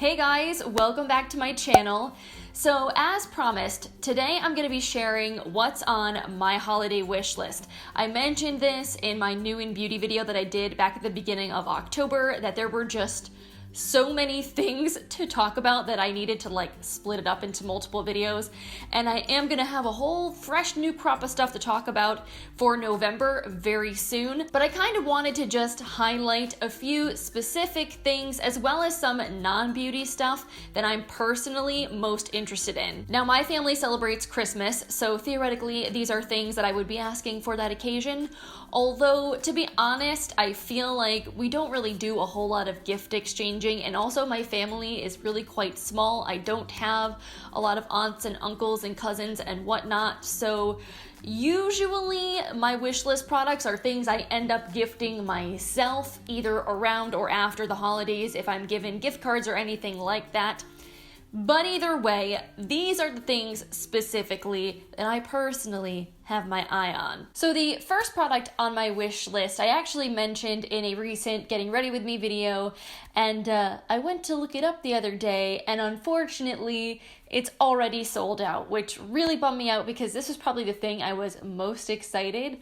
Hey guys, welcome back to my channel. So as promised, today I'm going to be sharing what's on my holiday wish list. I mentioned this in my new in beauty video that I did back at the beginning of October, that there were just so many things to talk about that I needed to split it up into multiple videos, and I am gonna have a whole fresh new crop of stuff to talk about for November very soon, but I kind of wanted to just highlight a few specific things as well as some non-beauty stuff that I'm personally most interested in. Now my family celebrates Christmas, so theoretically these are things that I would be asking for that occasion, although to be honest I feel like we don't really do a whole lot of gift exchanging. And also my family is really quite small. I don't have a lot of aunts and uncles and cousins and whatnot, so usually my wish list products are things I end up gifting myself either around or after the holidays if I'm given gift cards or anything like that. But either way, these are the things specifically that I personally have my eye on. So the first product on my wish list I actually mentioned in a recent Getting Ready With Me video, and I went to look it up the other day, and unfortunately it's already sold out, which really bummed me out because this was probably the thing I was most excited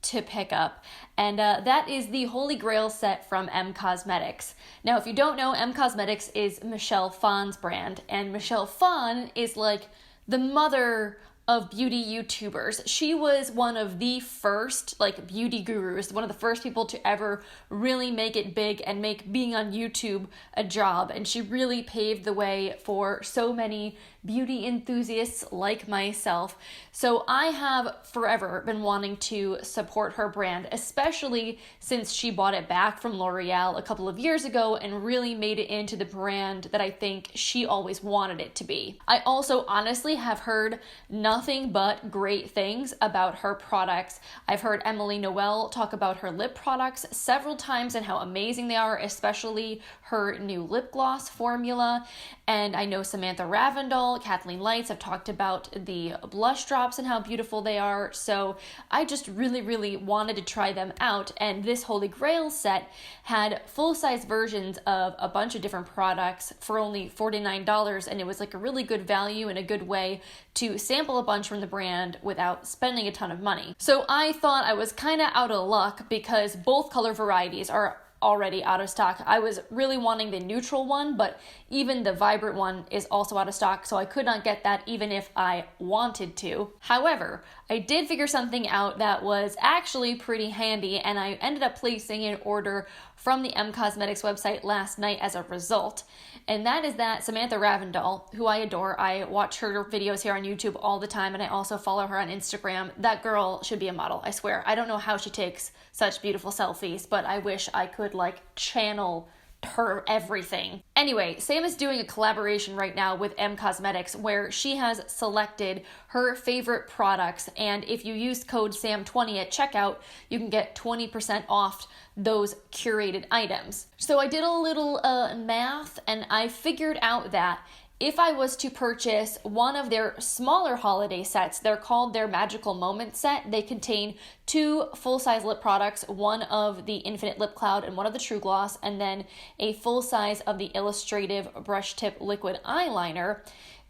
to pick up, and that is the Holy Grail set from M Cosmetics. Now if you don't know, M Cosmetics is Michelle Phan's brand, and Michelle Phan is like the mother of beauty YouTubers. She was one of the first beauty gurus, one of the first people to ever really make it big and make being on YouTube a job, and she really paved the way for so many beauty enthusiasts like myself. So I have forever been wanting to support her brand, especially since she bought it back from L'Oreal a couple of years ago and really made it into the brand that I think she always wanted it to be. I also honestly have heard nothing but great things about her products. I've heard Emily Noel talk about her lip products several times and how amazing they are, especially her new lip gloss formula. And I know Samantha Ravindell, Kathleen Lights have talked about the blush drops and how beautiful they are. So I just really wanted to try them out. And this Holy Grail set had full-size versions of a bunch of different products for only $49. And it was like a really good value and a good way to sample a bunch from the brand without spending a ton of money. So I thought I was kind of out of luck because both color varieties are already out of stock. I was really wanting the neutral one, but even the vibrant one is also out of stock, so I could not get that even if I wanted to. However, I did figure something out that was actually pretty handy, and I ended up placing an order from the M Cosmetics website last night as a result. And that is that Samantha Ravindell, who I adore, I watch her videos here on YouTube all the time, and I also follow her on Instagram. That girl should be a model, I swear. I don't know how she takes such beautiful selfies, but I wish I could channel her everything. Anyway, Sam is doing a collaboration right now with M Cosmetics where she has selected her favorite products, and if you use code SAM20 at checkout, you can get 20% off those curated items. So I did a little math, and I figured out that if I was to purchase one of their smaller holiday sets, they're called their Magical Moments set. They contain 2 full-size lip products, one of the Infinite Lip Cloud and one of the True Gloss, and then a full size of the Illustrative Brush Tip Liquid Eyeliner,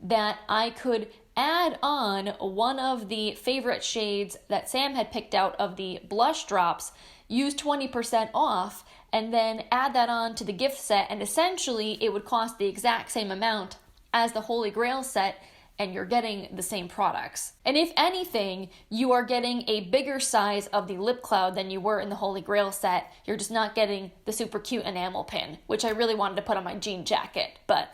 that I could add on one of the favorite shades that Sam had picked out of the blush drops, use 20% off, and then add that on to the gift set, and essentially it would cost the exact same amount as the Holy Grail set, and you're getting the same products. And if anything, you are getting a bigger size of the lip cloud than you were in the Holy Grail set. You're just not getting the super cute enamel pin, which I really wanted to put on my jean jacket, but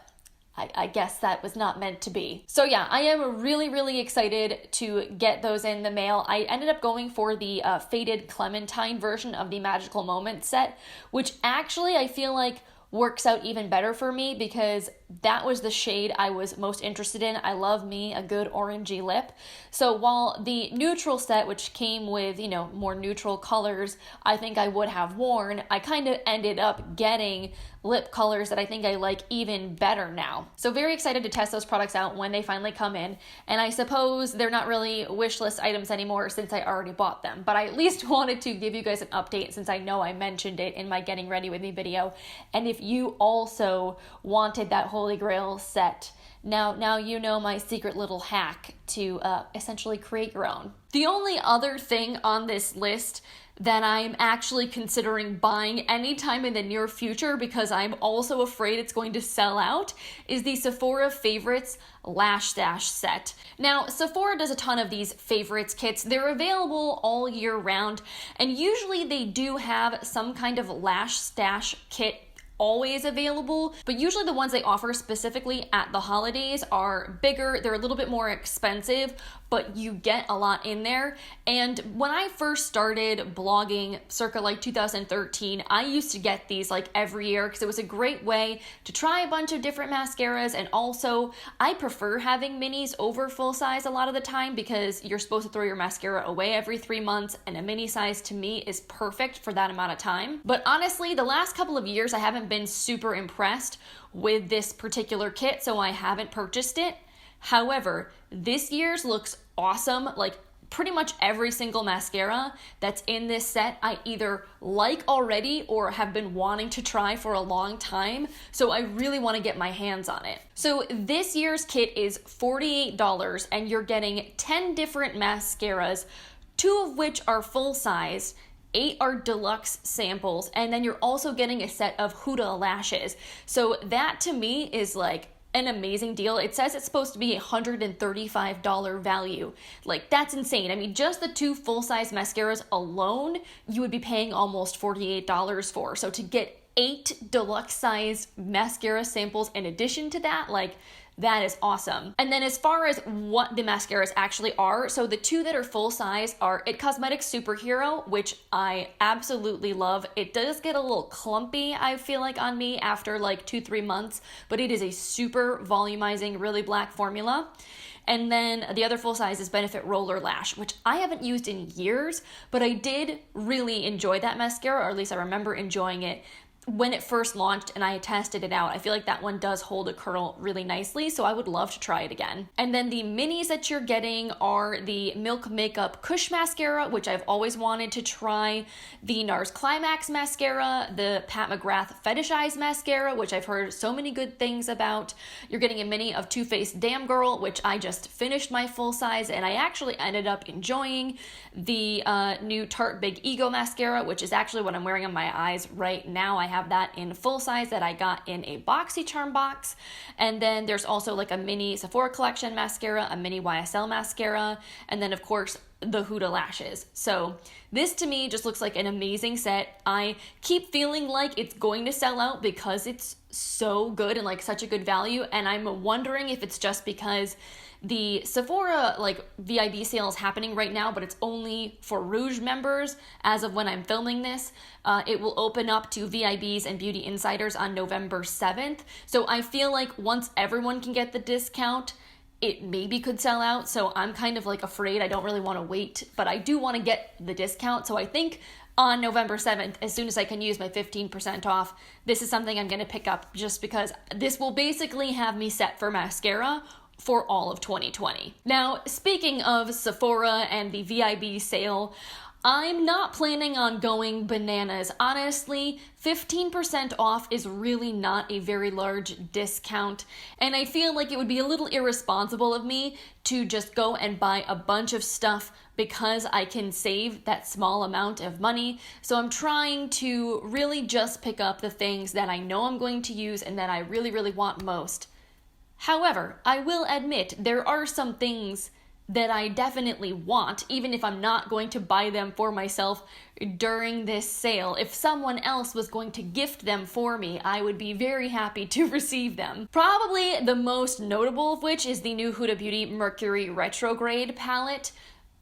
I guess that was not meant to be. So yeah, I am really excited to get those in the mail. I ended up going for the faded Clementine version of the Magical Moments set, which actually I feel like works out even better for me because that was the shade I was most interested in. I love me a good orangey lip. So while the neutral set, which came with, more neutral colors, I think I would have worn, I kind of ended up getting lip colors that I think I like even better now. So very excited to test those products out when they finally come in. And I suppose they're not really wish list items anymore since I already bought them, but I at least wanted to give you guys an update since I know I mentioned it in my Getting Ready With Me video. And if if you also wanted that Holy Grail set. Now you know my secret little hack to essentially create your own. The only other thing on this list that I'm actually considering buying anytime in the near future, because I'm also afraid it's going to sell out, is the Sephora Favorites Lashstash set. Now, Sephora does a ton of these favorites kits. They're available all year round, and usually they do have some kind of Lashstash kit always available, but usually the ones they offer specifically at the holidays are bigger, they're a little bit more expensive, but you get a lot in there. And when I first started blogging circa like 2013, I used to get these like every year because it was a great way to try a bunch of different mascaras, and also I prefer having minis over full size a lot of the time because you're supposed to throw your mascara away every 3 months, and a mini size to me is perfect for that amount of time. But honestly, the last couple of years I haven't been super impressed with this particular kit, so I haven't purchased it. However, this year's looks awesome. Like pretty much every single mascara that's in this set I either like already or have been wanting to try for a long time, so I really want to get my hands on it. So this year's kit is $48 and you're getting 10 different mascaras, 2 of which are full size, 8 are deluxe samples, and then you're also getting a set of Huda lashes. So that to me is like an amazing deal. It says it's supposed to be a $135 value. Like, that's insane. I mean, just the 2 full-size mascaras alone, you would be paying almost $48 for. So to get 8 deluxe size mascara samples in addition to that, like, that is awesome. And then as far as what the mascaras actually are, so the 2 that are full size are It Cosmetics Superhero, which I absolutely love. It does get a little clumpy, I feel like, on me after like 2-3 months, but it is a super volumizing, really black formula. And then the other full size is Benefit Roller Lash, which I haven't used in years, but I did really enjoy that mascara, or at least I remember enjoying it when it first launched and I tested it out. I feel like that one does hold a curl really nicely, so I would love to try it again. And then the minis that you're getting are the Milk Makeup Kush Mascara, which I've always wanted to try, the NARS Climax Mascara, the Pat McGrath Fetish Eyes Mascara, which I've heard so many good things about. You're getting a mini of Too Faced Damn Girl, which I just finished my full size and I actually ended up enjoying. The new Tarte Big Ego Mascara, which is actually what I'm wearing on my eyes right now. I have that in full size that I got in a BoxyCharm box. And then there's also like a mini Sephora Collection mascara, a mini YSL mascara, and then of course the Huda lashes. So this to me just looks like an amazing set. I keep feeling like it's going to sell out because it's so good and like such a good value, and I'm wondering if it's just because the Sephora like VIB sale is happening right now, but it's only for Rouge members as of when I'm filming this. It will open up to VIBs and Beauty Insiders on November 7th. So I feel like once everyone can get the discount, it maybe could sell out. So I'm kind of like afraid. I don't really want to wait, but I do want to get the discount. So I think on November 7th, as soon as I can use my 15% off, this is something I'm going to pick up just because this will basically have me set for mascara for all of 2020. Now, speaking of Sephora and the VIB sale, I'm not planning on going bananas. Honestly, 15% off is really not a very large discount, and I feel like it would be a little irresponsible of me to just go and buy a bunch of stuff because I can save that small amount of money. So I'm trying to really just pick up the things that I know I'm going to use and that I really, really want most. However, I will admit there are some things that I definitely want, even if I'm not going to buy them for myself during this sale. If someone else was going to gift them for me, I would be very happy to receive them. Probably the most notable of which is the new Huda Beauty Mercury Retrograde palette.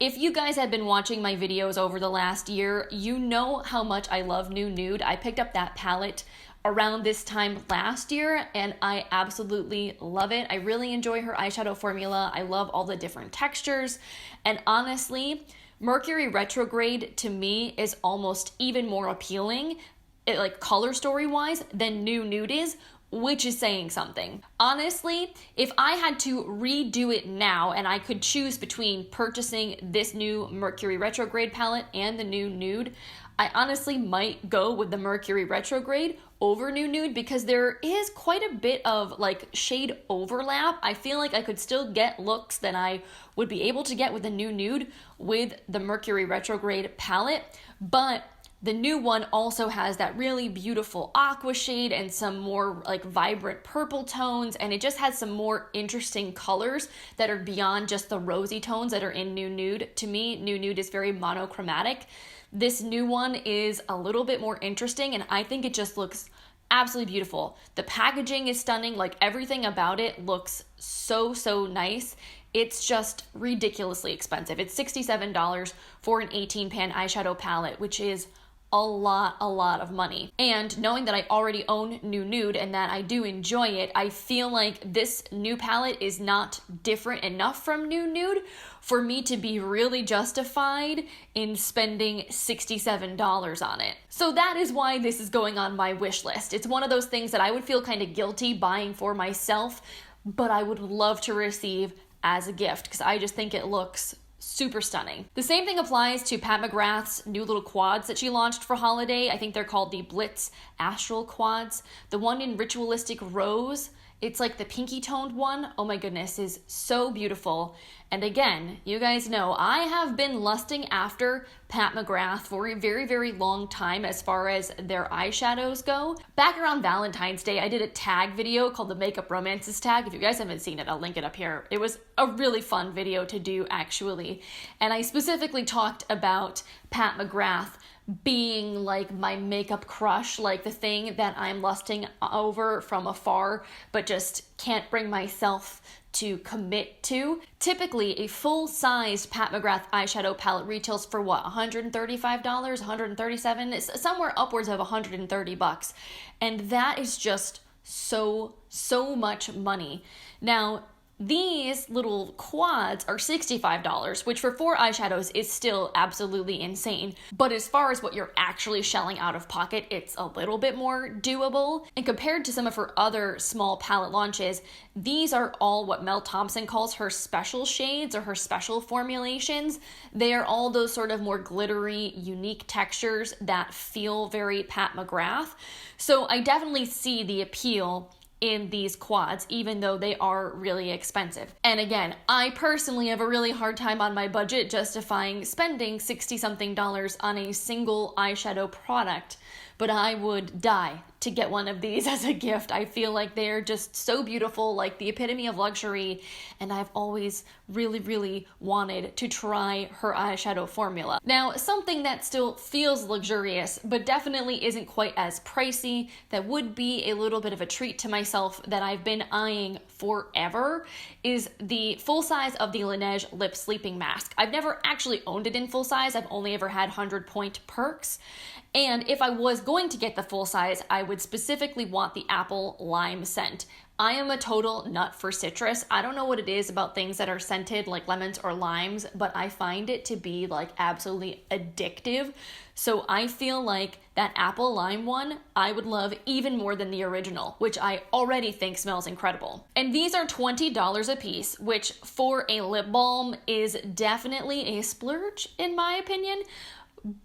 If you guys have been watching my videos over the last year, you know how much I love New Nude. I picked up that palette around this time last year and I absolutely love it. I really enjoy her eyeshadow formula. I love all the different textures, and honestly, Mercury Retrograde to me is almost even more appealing, like color story wise, than New Nude is, which is saying something. Honestly, if I had to redo it now and I could choose between purchasing this new Mercury Retrograde palette and the new Nude, I honestly might go with the Mercury Retrograde over New Nude because there is quite a bit of like shade overlap. I feel like I could still get looks that I would be able to get with the New Nude with the Mercury Retrograde palette, but the new one also has that really beautiful aqua shade and some more like vibrant purple tones, and it just has some more interesting colors that are beyond just the rosy tones that are in New Nude. To me, New Nude is very monochromatic. This new one is a little bit more interesting, and I think it just looks absolutely beautiful. The packaging is stunning, like everything about it looks so nice. It's just ridiculously expensive. It's $67 for an 18-pan eyeshadow palette, which is a lot of money. And knowing that I already own New Nude and that I do enjoy it, I feel like this new palette is not different enough from New Nude for me to be really justified in spending $67 on it. So that is why this is going on my wish list. It's one of those things that I would feel kind of guilty buying for myself, but I would love to receive as a gift because I just think it looks super stunning. The same thing applies to Pat McGrath's new little quads that she launched for holiday. I think they're called the Blitz Astral quads. The one in Ritualistic Rose, it's like the pinky toned one. Oh my goodness, is so beautiful. And again, you guys know I have been lusting after Pat McGrath for a very long time as far as their eyeshadows go. Back around Valentine's Day, I did a tag video called the Makeup Romances tag. If you guys haven't seen it, I'll link it up here. It was a really fun video to do actually. And I specifically talked about Pat McGrath being like my makeup crush, like the thing that I'm lusting over from afar, but just can't bring myself to commit to. Typically, a full-sized Pat McGrath eyeshadow palette retails for what, $135, $137? It's somewhere upwards of $130. And that is just so much money. Now, these little quads are $65, which for 4 eyeshadows is still absolutely insane. But as far as what you're actually shelling out of pocket, it's a little bit more doable. And compared to some of her other small palette launches, these are all what Mel Thompson calls her special shades or her special formulations. They are all those sort of more glittery, unique textures that feel very Pat McGrath. So I definitely see the appeal in these quads, even though they are really expensive. And again, I personally have a really hard time on my budget justifying spending $60-something on a single eyeshadow product, but I would die to get one of these as a gift. I feel like they're just so beautiful, like the epitome of luxury, and I've always really wanted to try her eyeshadow formula. Now, something that still feels luxurious, but definitely isn't quite as pricey, that would be a little bit of a treat to myself that I've been eyeing forever, is the full size of the Laneige Lip Sleeping Mask. I've never actually owned it in full size. I've only ever had 100-point perks. And if I was going to get the full size, I would specifically want the apple lime scent. I am a total nut for citrus. I don't know what it is about things that are scented like lemons or limes, but I find it to be like absolutely addictive. So I feel like that apple lime one, I would love even more than the original, which I already think smells incredible. And these are $20 a piece, which for a lip balm is definitely a splurge in my opinion.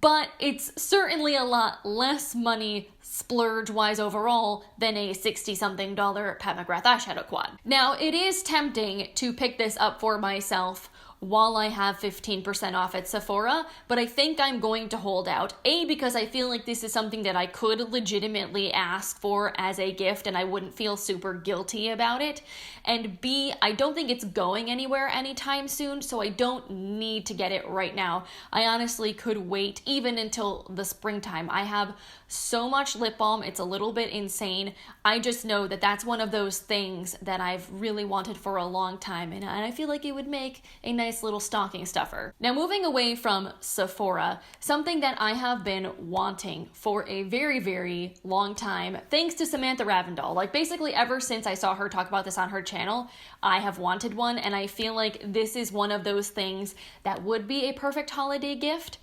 But it's certainly a lot less money splurge-wise overall than a $60-something Pat McGrath eyeshadow quad. Now, it is tempting to pick this up for myself while I have 15% off at Sephora, but I think I'm going to hold out. A, because I feel like this is something that I could legitimately ask for as a gift and I wouldn't feel super guilty about it. And B, I don't think it's going anywhere anytime soon, so I don't need to get it right now. I honestly could wait even until the springtime. I have so much lip balm, it's a little bit insane. I just know that that's one of those things that I've really wanted for a long time, and I feel like it would make a nice little stocking stuffer. Now, moving away from Sephora, something that I have been wanting for a very long time, thanks to Samantha Ravndal. Like basically ever since I saw her talk about this on her channel, I have wanted one, and I feel like this is one of those things that would be a perfect holiday gift,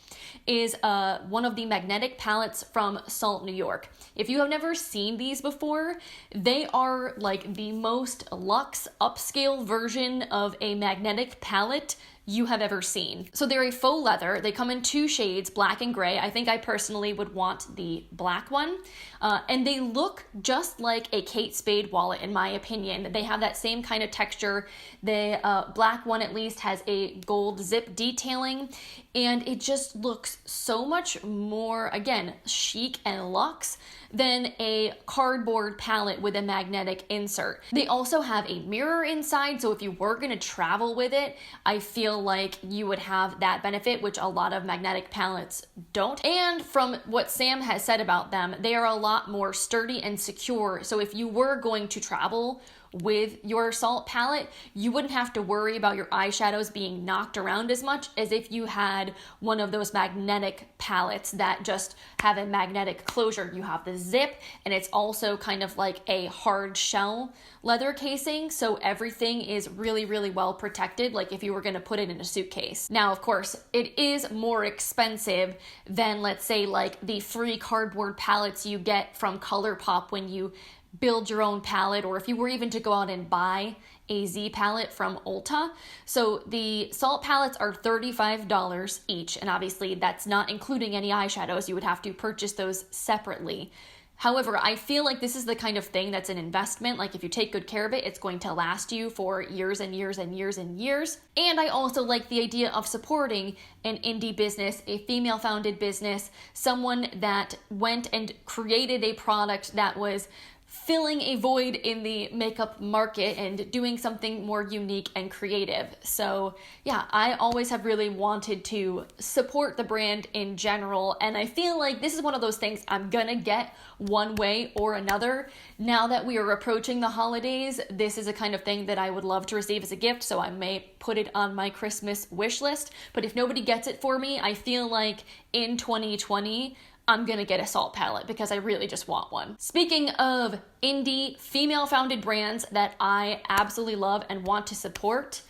is one of the magnetic palettes from Salt, New York. If you have never seen these before, they are like the most luxe upscale version of a magnetic palette you have ever seen. So they're a faux leather. They come in 2 shades, black and gray. I think I personally would want the black one. And they look just like a Kate Spade wallet, in my opinion. They have that same kind of texture. The black one at least has a gold zip detailing, and it just looks so much more, again, chic and luxe than a cardboard palette with a magnetic insert. They also have a mirror inside, so if you were gonna travel with it, I feel like you would have that benefit, which a lot of magnetic palettes don't. And from what Sam has said about them, they are a lot more sturdy and secure, so if you were going to travel with your salt palette, you wouldn't have to worry about your eyeshadows being knocked around as much as if you had one of those magnetic palettes that just have a magnetic closure. You have the zip, and it's also kind of like a hard shell leather casing, so everything is really, really well protected, like if you were going to put it in a suitcase. Now, of course, it is more expensive than, let's say, like the free cardboard palettes you get from ColourPop when you build your own palette, or if you were even to go out and buy a Z palette from Ulta. So the salt palettes are $35 each, and obviously that's not including any eyeshadows. You would have to purchase those separately. However, I feel like this is the kind of thing that's an investment. Like if you take good care of it, it's going to last you for years and years and years and years. And I also like the idea of supporting an indie business, a female-founded business, someone that went and created a product that was filling a void in the makeup market and doing something more unique and creative. So yeah, I always have really wanted to support the brand in general, and I feel like this is one of those things I'm gonna get one way or another. Now that we are approaching the holidays, this is a kind of thing that I would love to receive as a gift, so I may put it on my Christmas wish list. But if nobody gets it for me, I feel like in 2020, I'm gonna get a salt palette because I really just want one. Speaking of indie, female-founded brands that I absolutely love and want to support,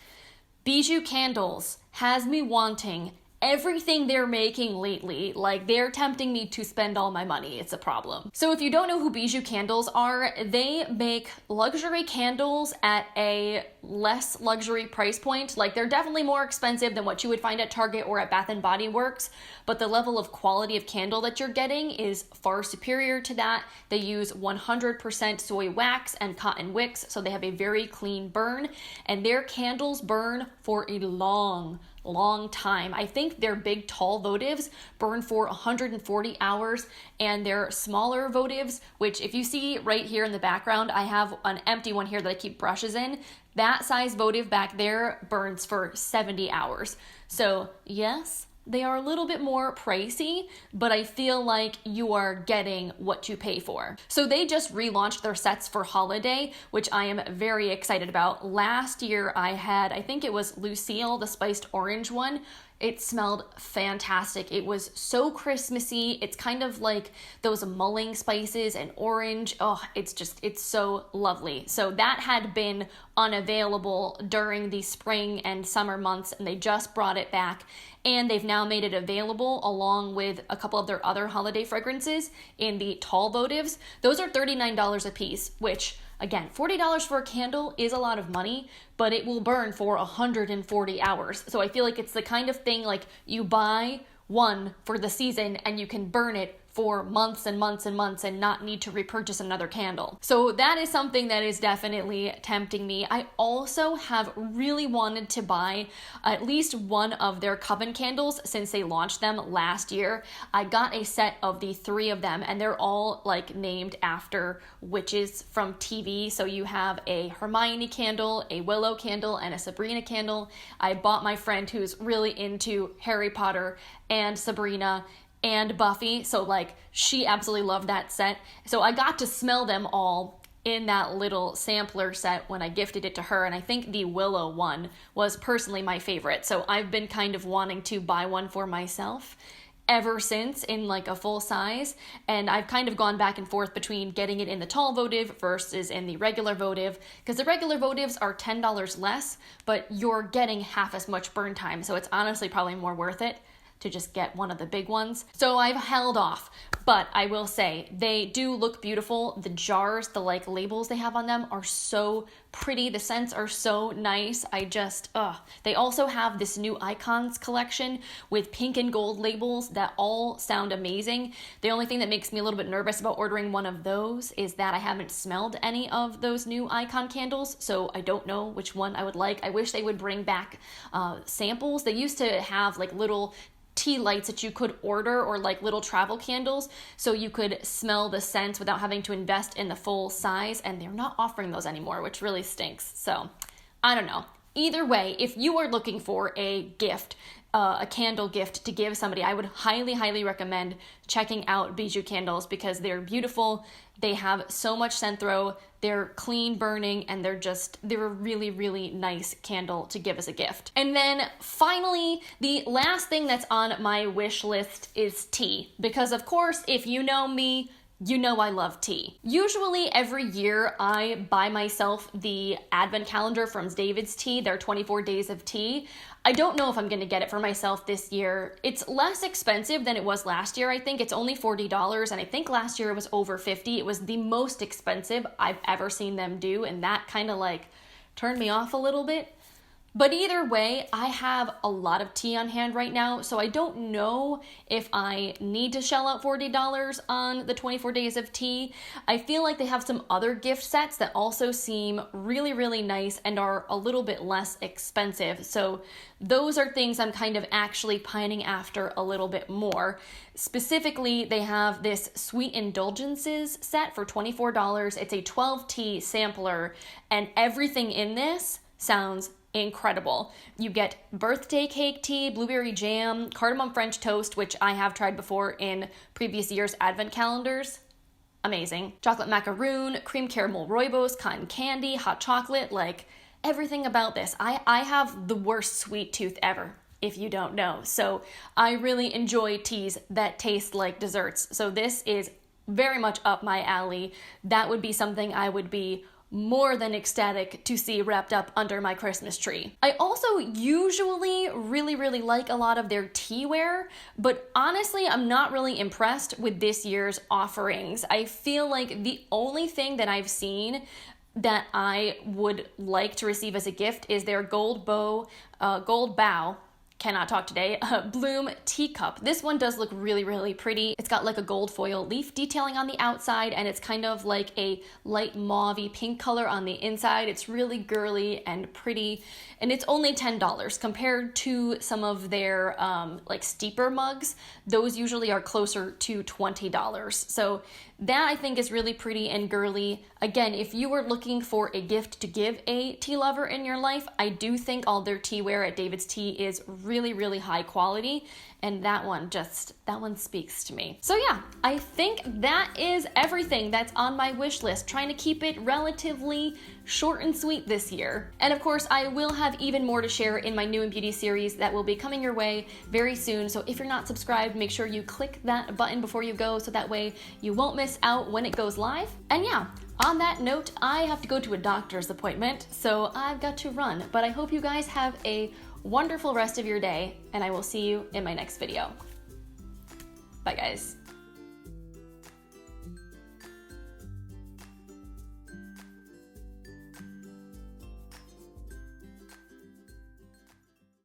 Bijou Candles has me wanting everything they're making lately. Like, they're tempting me to spend all my money. It's a problem. So if you don't know who Bijou Candles are, they make luxury candles at a less luxury price point. Like, they're definitely more expensive than what you would find at Target or at Bath & Body Works, but the level of quality of candle that you're getting is far superior to that. They use 100% soy wax and cotton wicks, so they have a very clean burn, and their candles burn for a long time. I think their big tall votives burn for 140 hours, and their smaller votives, which if you see right here in the background, I have an empty one here that I keep brushes in. That size votive back there burns for 70 hours. So yes, they are a little bit more pricey, but I feel like you are getting what you pay for. So they just relaunched their sets for holiday, which I am very excited about. Last year I had, I think it was Lucille, the spiced orange one. It smelled fantastic. It was so Christmassy. It's kind of like those mulling spices and orange. Oh, it's so lovely. So that had been unavailable during the spring and summer months, and they just brought it back. And they've now made it available along with a couple of their other holiday fragrances in the tall votives. Those are $39 a piece, which, again, $40 for a candle is a lot of money, but it will burn for 140 hours. So I feel like it's the kind of thing like you buy one for the season and you can burn it for months and months and months and not need to repurchase another candle. So that is something that is definitely tempting me. I also have really wanted to buy at least one of their Coven candles since they launched them last year. I got a set of the 3 of them, and they're all like named after witches from TV. So you have a Hermione candle, a Willow candle, and a Sabrina candle. I bought my friend who's really into Harry Potter and Sabrina and Buffy, so like she absolutely loved that set. So I got to smell them all in that little sampler set when I gifted it to her, and I think the Willow one was personally my favorite. So I've been kind of wanting to buy one for myself ever since in like a full size, and I've kind of gone back and forth between getting it in the tall votive versus in the regular votive, because the regular votives are $10 less, but you're getting half as much burn time, so it's honestly probably more worth it to just get one of the big ones. So I've held off, but I will say they do look beautiful. The jars, the like labels they have on them are so pretty. The scents are so nice. They also have this new Icons collection with pink and gold labels that all sound amazing. The only thing that makes me a little bit nervous about ordering one of those is that I haven't smelled any of those new Icon candles, so I don't know which one I would like. I wish they would bring back samples. They used to have like little tea lights that you could order, or like little travel candles, so you could smell the scents without having to invest in the full size, and they're not offering those anymore, which really stinks. So I don't know. Either way, if you are looking for a gift, a candle gift to give somebody, I would highly recommend checking out Bijou candles because they're beautiful. They have so much scent throw, they're clean burning, and they're a really nice candle to give as a gift. And then finally, the last thing that's on my wish list is tea, because of course, if you know me, you know I love tea. Usually every year I buy myself the advent calendar from DavidsTea, their 24 days of tea. I don't know if I'm gonna get it for myself this year. It's less expensive than it was last year, I think. It's only $40, and I think last year it was over $50. It was the most expensive I've ever seen them do, and that kind of like turned me off a little bit. But either way, I have a lot of tea on hand right now, so I don't know if I need to shell out $40 on the 24 days of tea. I feel like they have some other gift sets that also seem really nice and are a little bit less expensive. So those are things I'm kind of actually pining after a little bit more. Specifically, they have this Sweet Indulgences set for $24. It's a 12 tea sampler, and everything in this sounds incredible. You get birthday cake tea, blueberry jam, cardamom French toast, which I have tried before in previous years' advent calendars. Amazing. Chocolate macaroon, cream caramel rooibos, cotton candy, hot chocolate, like everything about this. I have the worst sweet tooth ever, if you don't know. So I really enjoy teas that taste like desserts. So this is very much up my alley. That would be something I would be more than ecstatic to see wrapped up under my Christmas tree. I also usually really like a lot of their teaware, but honestly, I'm not really impressed with this year's offerings. I feel like the only thing that I've seen that I would like to receive as a gift is their gold bough, cannot talk today, Bloom Teacup. This one does look really pretty. It's got like a gold foil leaf detailing on the outside, and it's kind of like a light mauve-y pink color on the inside. It's really girly and pretty, and it's only $10 compared to some of their like steeper mugs. Those usually are closer to $20. So that I think is really pretty and girly. Again, if you were looking for a gift to give a tea lover in your life, I do think all their teaware at DavidsTea is really high quality, and that one speaks to me. So yeah, I think that is everything that's on my wish list, trying to keep it relatively short and sweet this year. And of course, I will have even more to share in my new in beauty series that will be coming your way very soon. So if you're not subscribed, make sure you click that button before you go, so that way you won't miss out when it goes live. And yeah, on that note, I have to go to a doctor's appointment, so I've got to run. But I hope you guys have a wonderful rest of your day, and I will see you in my next video. Bye guys.